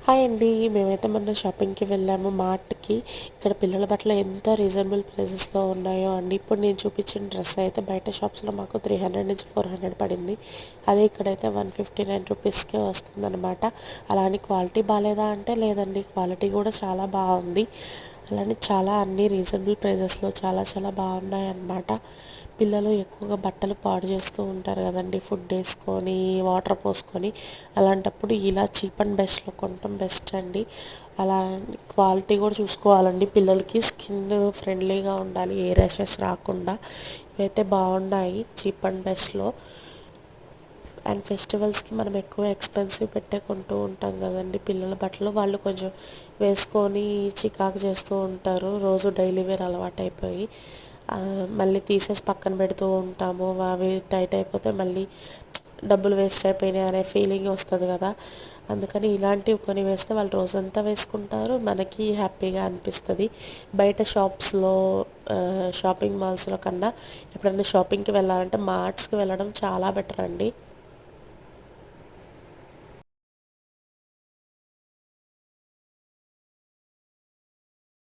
Hi అండి. మేమైతే మొన్న షాపింగ్కి వెళ్ళాము మార్ట్కి. ఇక్కడ పిల్లల బట్టలు ఎంత రీజనబుల్ ప్రైసెస్లో ఉన్నాయో అండి. ఇప్పుడు నేను చూపించిన డ్రెస్ అయితే బయట షాప్స్లో మాకు 300 నుంచి 400 పడింది. అదే ఇక్కడైతే 159 రూపీస్కే వస్తుందన్నమాట. అలానే క్వాలిటీ బాగాలేదా అంటే లేదండి, క్వాలిటీ కూడా చాలా బాగుంది. అలానే చాలా అన్ని రీజనబుల్ ప్రైజెస్లో చాలా చాలా బాగున్నాయి అన్నమాట. పిల్లలు ఎక్కువగా బట్టలు పాడు చేస్తూ ఉంటారు కదండి, ఫుడ్ వేసుకొని వాటర్ పోసుకొని. అలాంటప్పుడు ఇలా చీప్ అండ్ బెస్ట్లో కొనడం బెస్ట్ అండి. అలా క్వాలిటీ కూడా చూసుకోవాలండి, పిల్లలకి స్కిన్ ఫ్రెండ్లీగా ఉండాలి, ఏ ర్యాషెస్ రాకుండా. ఇవైతే బాగున్నాయి చీప్ అండ్ బెస్ట్లో. అండ్ ఫెస్టివల్స్కి మనం ఎక్కువ ఎక్స్పెన్సివ్ పెట్టే కొంటూ ఉంటాం కదండి పిల్లల బట్టలు. వాళ్ళు కొంచెం వేసుకొని చికాకు చేస్తూ ఉంటారు, రోజు డైలీ వేర్ అలవాటు అయిపోయి. మళ్ళీ తీసేసి పక్కన పెడుతూ ఉంటాము. అవి టైట్ అయిపోతే మళ్ళీ డబ్బులు వేస్ట్ అయిపోయినాయి అనే ఫీలింగ్ వస్తుంది కదా. అందుకని ఇలాంటివి కొని వేస్తే వాళ్ళు రోజంతా వేసుకుంటారు, మనకి హ్యాపీగా అనిపిస్తుంది. బయట షాప్స్లో షాపింగ్ మాల్స్లో కన్నా ఎప్పుడైనా షాపింగ్కి వెళ్ళాలంటే మార్ట్స్కి వెళ్ళడం చాలా బెటర్ అండి.